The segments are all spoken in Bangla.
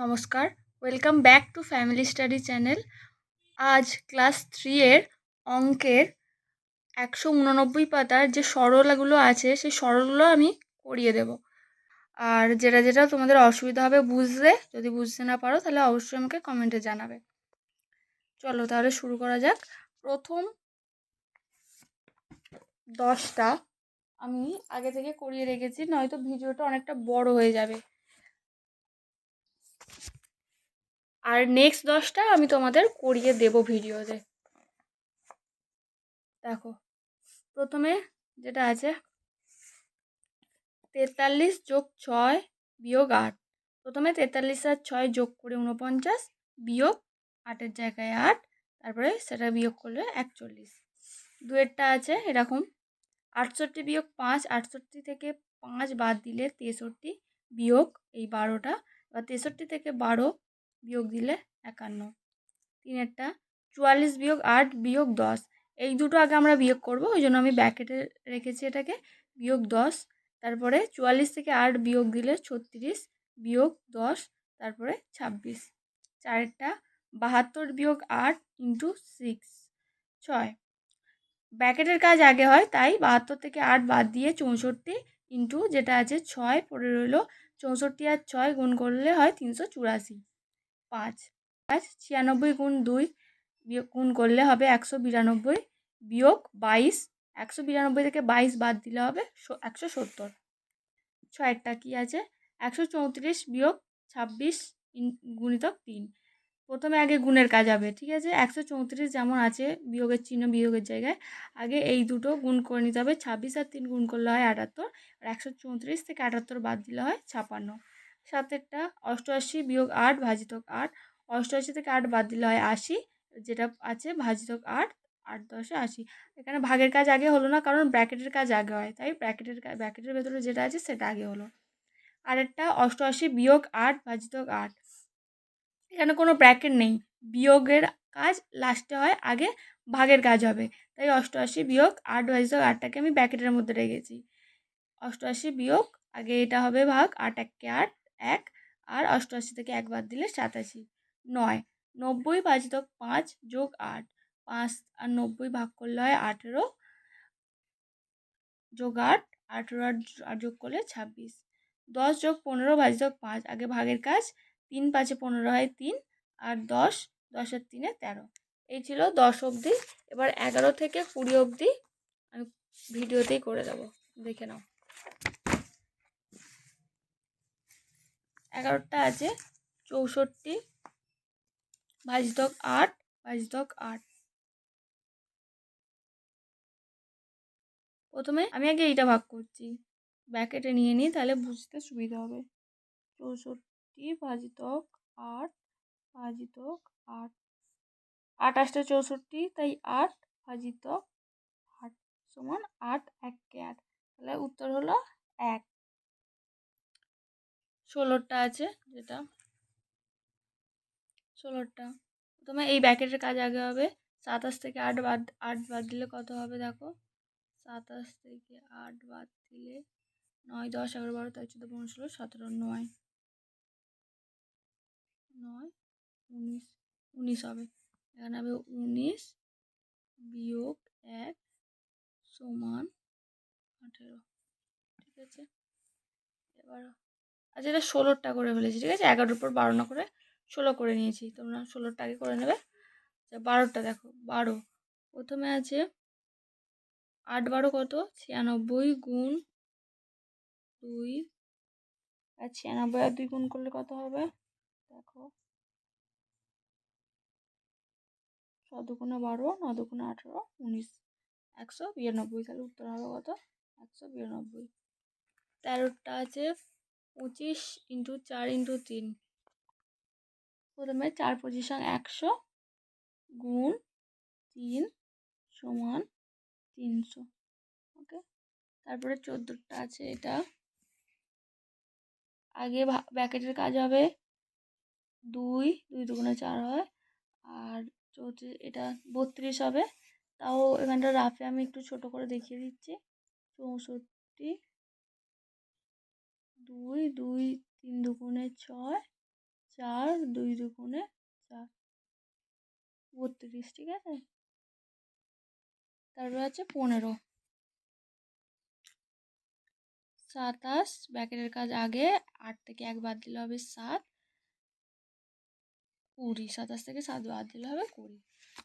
নমস্কার, welcome back to family study channel. আজ ক্লাস 3-এর অঙ্কের 189 পাতার যে সরলগুলো আছে সেই সরলগুলো আমি করিয়ে দেব। আর যেটা যেটা তোমাদের অসুবিধা হবে বুঝতে, যদি বুঝতে না পারো তাহলে অবশ্যই আমাকে কমেন্টে জানাবে। চলো তাহলে শুরু করা যাক। প্রথম 10টা আমি আগে থেকে করিয়ে রেখেছি, নয়তো ভিডিওটা অনেকটা বড় হয়ে যাবে। আর নেক্সট 10টা আমি তোমাদের করিয়ে দেব ভিডিওতে। দেখো, প্রথমে যেটা আছে 43 যোগ 6 বিয়োগ 8। প্রথমে 43 আর 6 যোগ করে 49 বিয়োগ 8-এর জায়গায় 8, তারপরে সেটা বিয়োগ করলে 41। দুয়েরটা আছে এরকম 68 বিয়োগ 5, 68 থেকে 5 বাদ দিলে 63 বিয়োগ এই 12টা, বা 63 থেকে 12 বিয়োগ দিলে 51। তিনেরটা 44 বিয়োগ 8 বিয়োগ 10। এই দুটো আগে আমরা বিয়োগ করব, ওই জন্য আমি ব্র্যাকেটে রেখেছি এটাকে। বিয়োগ 10, তারপরে 44 থেকে 8 বিয়োগ দিলে 36 বিয়োগ 10, তারপরে 26। চারেরটা 72 বিয়োগ 8 ইন্টু 6। ব্র্যাকেটের কাজ আগে হয়, তাই 72 থেকে 8 বাদ দিয়ে 64 ইন্টু যেটা আছে 6 পড়ে রইল। 64 আর 6 গুণ করলে হয় 384। 5 96 গুণ 2 গুণ করলে হবে 192 বিয়োগ 22। 192 থেকে 22 বাদ দিলে হবে 170। 6টা কি আছে 134 বিয়োগ 26 গুণিতক 3। প্রথমে আগে গুণের কাজ হবে, ঠিক আছে। 134 যেমন আছে বিয়োগের চিহ্ন বিয়োগের জায়গায়, আগে এই দুটো গুণ করে নিতে হবে। 26 আর 3 গুণ করলে হয় 78, আর 134 থেকে 78 বাদ দিলে হয় 56। 7-এরটা 88 বিয়োগ 8 ভাজিতক 8। 88 থেকে 8 বাদ দিলে হয় 80, যেটা আছে ভাজিতক 8, 8 10 80। এখানে ভাগের কাজ আগে হলো না, কারণ ব্র্যাকেটের কাজ আগে হয়, তাই ব্র্যাকেটের ভেতরে যেটা আছে সেটা আগে হলো। আরেকটা 88 বিয়োগ 8 ভাজিতক 8। এখানে কোনো ব্র্যাকেট নেই, বিয়োগের কাজ লাস্টে হয়, আগে ভাগের কাজ হবে, তাই 88 বিয়োগ 8 ভাজিতক 8টাকে আমি ব্র্যাকেটের মধ্যে রেখেছি। 88 বিয়োগ আগে এটা হবে ভাগ, 8 1 8 1, আর 88 থেকে 1 বাদ দিলে 87। 9 90 ভাজিতক 5 যোগ 8। 5 আর 90 ভাগ করলে হয় 18 যোগ 8, 18 আর যোগ করলে 26। 10 যোগ 15 ভাজিতক 5, আগে ভাগের কাজ। 3 5 15 হয় 3, আর 10 10 আর 3 13। এই ছিল 10 অবধি। এবার 11 থেকে 20 অবধি আমি ভিডিওতেই করে দেবো, দেখে নাও। 11টা আছে 64 ভাজিতক 8 ভাজিতক 8। প্রথমে আমি আগে এইটা ভাগ করছি, ব্র্যাকেটে নিয়ে নিই, তাহলে বুঝতে সুবিধা হবে। 64 ভাজিতক 8 ভাজিতক 8। 8 8 64, তাই 8 ভাজিতক 8 সমান 8 1 8, তাহলে উত্তর হলো 1। 16টা আছে, যেটা 16টা প্রথমে এই ব্র্যাকেটের কাজ আগে হবে। 27 থেকে 8 বাদ দিলে কত হবে দেখো। 27 থেকে 8 বাদ দিলে 9 10 11 12 13 14 15 16 17 9 9 19 19 হবে। এখানে হবে 19 বিয়োগ 1 সমান 18। ঠিক আছে, এবার আচ্ছা এটা 16টা করে ফেলেছি, ঠিক আছে। 11-এর উপর 12 না করে 16 করে নিয়েছি, তোমরা 16টা আগে করে নেবে। 12টা দেখো, 12 প্রথমে আছে 8 12 কত 96 গুণ 2, আর 96 আর 2 গুণ করলে কত হবে দেখো। 6 দুগুণে 12, 9 দুগুণে 18, 19, 192, তাহলে উত্তর হবে কত 192। 13টা আছে 25 ইন্টু 4 ইন্টু 3। প্রথমে 4 পজিশন 100 গুণ 3 সমান 300। ওকে, তারপরে 14টা আছে, এটা আগে ব্র্যাকেটের কাজ হবে। 2 2 দুগুণে 4 হয়, আর 34 এটা 32 হবে। তাও এখানটা রাফে আমি একটু ছোট করে দেখিয়ে দিচ্ছি। 64 2 2 3 দুগুণে 6 4 2 দুগুণে 4 32, ঠিক আছে। তারপর আছে 15, 27 ব্র্যাকেটের কাজ আগে, 8 থেকে 1 বাদ দিলে হবে 7, 20, 27 থেকে 7 বাদ দিলে হবে 20।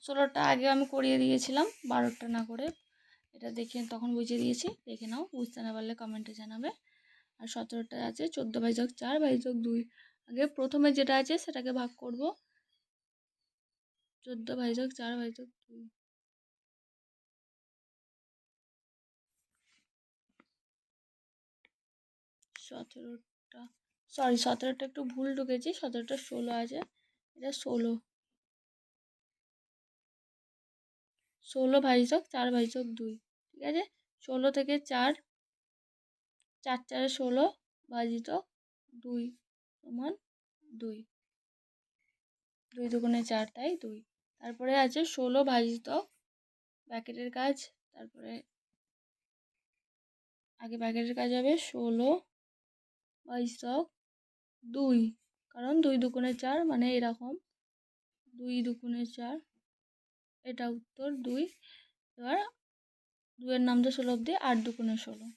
16টা আগে আমি করিয়ে দিয়েছিলাম, 12টা না করে। এটা দেখে তখন বুঝিয়ে দিয়েছি, দেখে নাও, বুঝতে না পারলে কমেন্টে জানাবে। আর 17টা আছে 14/4/2। আগে প্রথমে যেটা আছে সেটাকে ভাগ করব, 14/4/2। 17টা, সরি 17টা একটু ভুল ঢুকেছি, 17টা 16 আছে, এটা 16, 16/4/2, ঠিক আছে। 16 থেকে 4, 4 4 16 ভাজিত 2 সমান 2, 2 দুগুণে 4, তাই 2। তারপরে আছে 16 ভাজিত ব্র্যাকেটের কাজ, তারপরে আগে ব্র্যাকেটের কাজ হবে 16/2, কারণ 2 দুগুণে 4 মানে এরকম 2 দুগুণে 4, এটা উত্তর 2। এবার 2 এর নাম তো 16 অব্দি, 8 দুগুণে 16,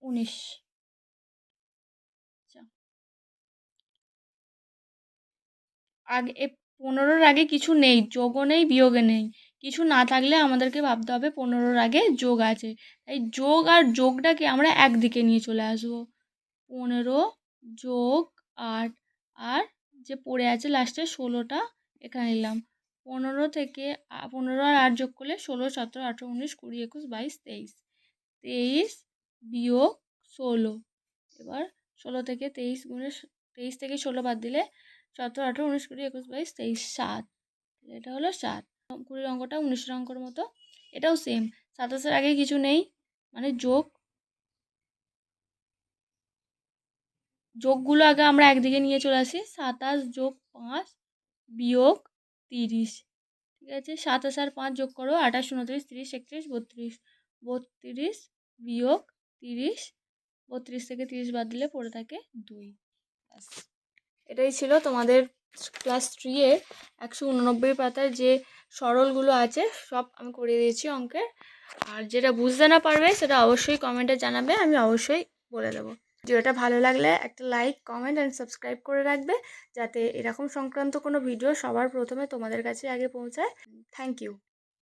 19। আগে 15-র আগে কিছু নেই, যোগও নেই বিয়োগে নেই। কিছু না থাকলে আমাদেরকে ভাবতে হবে 15-র আগে যোগ আছে, তাই যোগ আর যোগটাকে আমরা একদিকে নিয়ে চলে আসবো। 15 যোগ 8, আর যে পড়ে আছে লাস্টে 16টা এখানে নিলাম। 15 থেকে 15 আর 8 যোগ করলে 16, 17, 18, 19, 20, 21, 22, 23, 23 বিয়োগ 16। এবার 16 থেকে 23 থেকে 16 বাদ দিলে 17, 18, 19, 20, 21, 22, 23, 7, এটা হলো 7। 20 অঙ্কটা 19-এর অঙ্কর মতো, এটাও সেম, 27-এর আগে কিছু নেই মানে যোগগুলো আগে আমরা একদিকে নিয়ে চলে আসি। 27 যোগ 5 বিয়োগ 30, ঠিক আছে। 27 আর 5 যোগ করো, 28, 29, 30, 31, 32, 32 বিয়োগ 30, 32 থেকে 30 বাদ দিলে পড়ে থাকে 2। এটাই ছিল তোমাদের ক্লাস 3-এর 189 পাতার যে সরলগুলো আছে সব আমি করিয়ে দিয়েছি অঙ্কের। আর যেটা বুঝতে না পারবে সেটা অবশ্যই কমেন্টে জানাবে, আমি অবশ্যই বলে দেবো। ভিডিওটা ভালো লাগলে একটা লাইক, কমেন্ট অ্যান্ড সাবস্ক্রাইব করে রাখবে, যাতে এরকম সংক্রান্ত কোনো ভিডিও সবার প্রথমে তোমাদের কাছে আগে পৌঁছায়। Thank you.